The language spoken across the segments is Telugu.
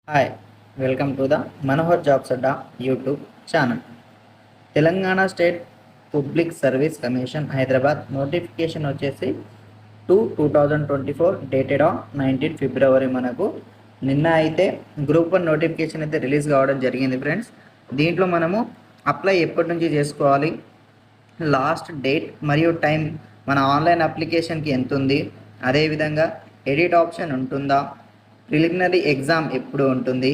Hi, welcome to the Manohar jobs Adda YouTube channel. Telangana state public service commission Hyderabad notification వచ్చేసి 2/2024 డేటెడ్ ఆన్ 19 ఫిబ్రవరి. మనకు నిన్న అయితే గ్రూప్ 1 నోటిఫికేషన్ అయితే రిలీజ్ కావడం జరిగింది ఫ్రెండ్స్. దీంట్లో మనము అప్లై ఎప్పటి నుంచి చేసుకోవాలి, లాస్ట్ డేట్ మరియు టైం, మన ఆన్లైన్ అప్లికేషన్కి ఎంత ఉంది, అదేవిధంగా ఎడిట్ ఆప్షన్ ఉంటుందా, ప్రిలిమినరీ ఎగ్జామ్ ఎప్పుడు ఉంటుంది,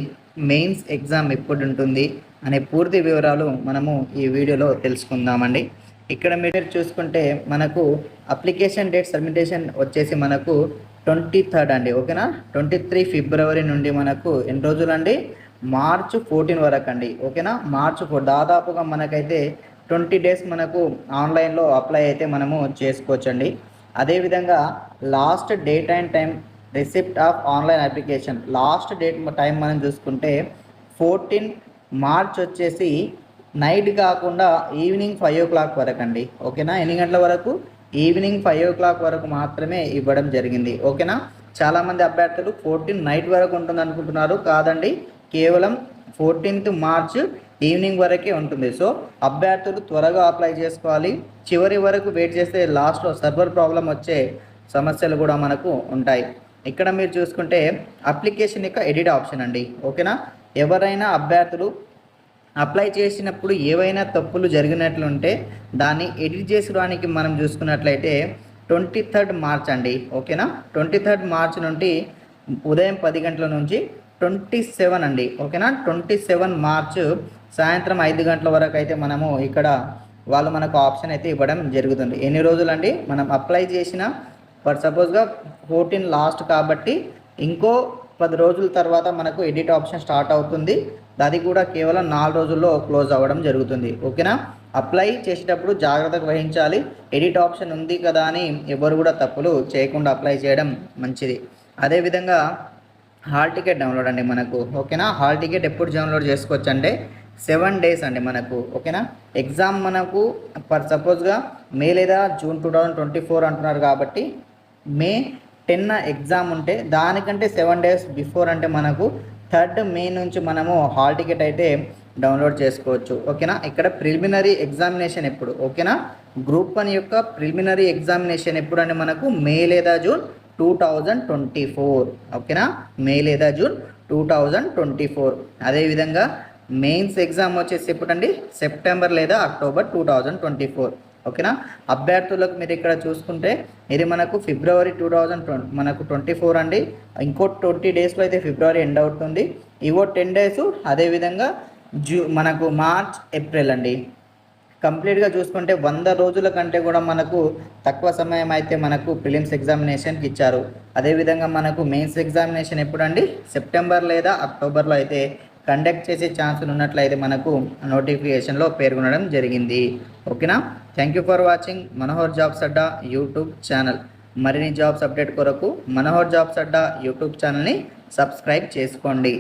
మెయిన్స్ ఎగ్జామ్ ఎప్పుడు ఉంటుంది అనే పూర్తి వివరాలు మనము ఈ వీడియోలో తెలుసుకుందామండి. ఇక్కడ మీరు చూసుకుంటే మనకు అప్లికేషన్ డేట్ సబ్మిటేషన్ వచ్చేసి మనకు 23rd అండి. ఓకేనా, 23 ఫిబ్రవరి నుండి మనకు ఎన్ని రోజులు అండి, మార్చ్ 14 వరకు అండి. ఓకేనా, మార్చ్ 4 దాదాపుగా మనకైతే 20 డేస్ మనకు ఆన్లైన్లో అప్లై అయితే మనము చేసుకోవచ్చండి. అదేవిధంగా last date and time receipt of online application, last date time మనం చూసుకుంటే 14 మార్చ్ వచ్చేసి నైట్ కాకుండా ఈవినింగ్ 5 o'clock వరకు అండి. ఓకేనా, ఎన్ని గంటల వరకు, ఈవినింగ్ 5 o'clock వరకు మాత్రమే ఇవ్వడం జరిగింది. ఓకేనా, చాలామంది అభ్యర్థులు 14 నైట్ వరకు ఉంటుంది అనుకుంటున్నారు. కాదండి, కేవలం 14th మార్చ్ ఈవినింగ్ వరకే ఉంటుంది. సో అభ్యర్థులు త్వరగా అప్లై చేసుకోవాలి. చివరి వరకు వెయిట్ చేస్తే లాస్ట్లో సర్వర్ ప్రాబ్లం వచ్చే సమస్యలు కూడా మనకు ఉంటాయి. ఇక్కడ మీరు చూసుకుంటే అప్లికేషన్ యొక్క ఎడిట్ ఆప్షన్ అండి. ఓకేనా, ఎవరైనా అభ్యర్థులు అప్లై చేసినప్పుడు ఏవైనా తప్పులు జరిగినట్లుంటే దాన్ని ఎడిట్ చేసుకోవడానికి మనం చూసుకున్నట్లయితే 23rd మార్చ్ అండి. ఓకేనా, 23rd మార్చ్ నుండి ఉదయం 10 గంటల నుంచి 27 అండి. ఓకేనా, 27 మార్చ్ సాయంత్రం 5 గంటల వరకు అయితే మనము ఇక్కడ వాళ్ళు మనకు ఆప్షన్ అయితే ఇవ్వడం జరుగుతుంది. ఎన్ని రోజులు అండి, మనం అప్లై చేసిన సపోజ్గా 14 లాస్ట్ కాబట్టి ఇంకో 10 రోజుల తర్వాత మనకు ఎడిట్ ఆప్షన్ స్టార్ట్ అవుతుంది. అది కూడా కేవలం 4 రోజుల్లో క్లోజ్ అవ్వడం జరుగుతుంది. ఓకేనా, అప్లై చేసేటప్పుడు జాగ్రత్తగా వహించాలి. ఎడిట్ ఆప్షన్ ఉంది కదా అని ఎవరు కూడా తప్పులు చేయకుండా అప్లై చేయడం మంచిది. అదేవిధంగా హాల్ టికెట్ డౌన్లోడ్ అండి మనకు. ఓకేనా, హాల్ టికెట్ ఎప్పుడు డౌన్లోడ్ చేసుకోవచ్చు అంటే 7 డేస్ అండి మనకు. ఓకేనా, ఎగ్జామ్ మనకు సపోజ్గా మే లేదా జూన్ 2024 అంటున్నారు కాబట్టి మే 10 ఎగ్జామ్ ఉంటే దానికంటే 7 డేస్ బిఫోర్ అంటే మనకు 3rd మే నుంచి మనము హాల్ టికెట్ అయితే డౌన్లోడ్ చేసుకోవచ్చు. ఓకేనా, ఇక్కడ ప్రిలిమినరీ ఎగ్జామినేషన్ ఎప్పుడు, ఓకేనా, గ్రూప్ 1 యొక్క ప్రిలిమినరీ ఎగ్జామినేషన్ ఎప్పుడు అంటే మనకు మే లేదా జూన్ 2024. ఓకేనా, మే లేదా జూన్ 2024. అదేవిధంగా మెయిన్స్ ఎగ్జామ్ వచ్చేసి ఎప్పుడండి, సెప్టెంబర్ లేదా అక్టోబర్ 2024. ఓకేనా, అభ్యర్థులకు మీరు ఇక్కడ చూసుకుంటే ఇది మనకు ఫిబ్రవరి 2024 అండి. ఇంకో 20 డేస్లో అయితే ఫిబ్రవరి ఎండ్ అవుతుంది. ఇవో 10 డేస్. అదేవిధంగా మనకు మార్చ్ ఏప్రిల్ అండి. కంప్లీట్గా చూసుకుంటే 100 రోజుల కంటే కూడా మనకు తక్కువ సమయం అయితే మనకు ప్రిలిమ్స్ ఎగ్జామినేషన్కి ఇచ్చారు. అదేవిధంగా మనకు మెయిన్స్ ఎగ్జామినేషన్ ఎప్పుడండి, సెప్టెంబర్ లేదా అక్టోబర్లో అయితే కండక్ట్ చేసే ఛాన్సులు ఉన్నట్లయితే మనకు నోటిఫికేషన్లో పేర్కొనడం జరిగింది. ఓకేనా, thank you for watching Manohar jobs Adda YouTube channel. మరిన్ని జాబ్స్ అప్డేట్ కొరకు మనోహర్ జాబ్స్ అడ్డా యూట్యూబ్ ఛానల్ని సబ్స్క్రైబ్ చేసుకోండి.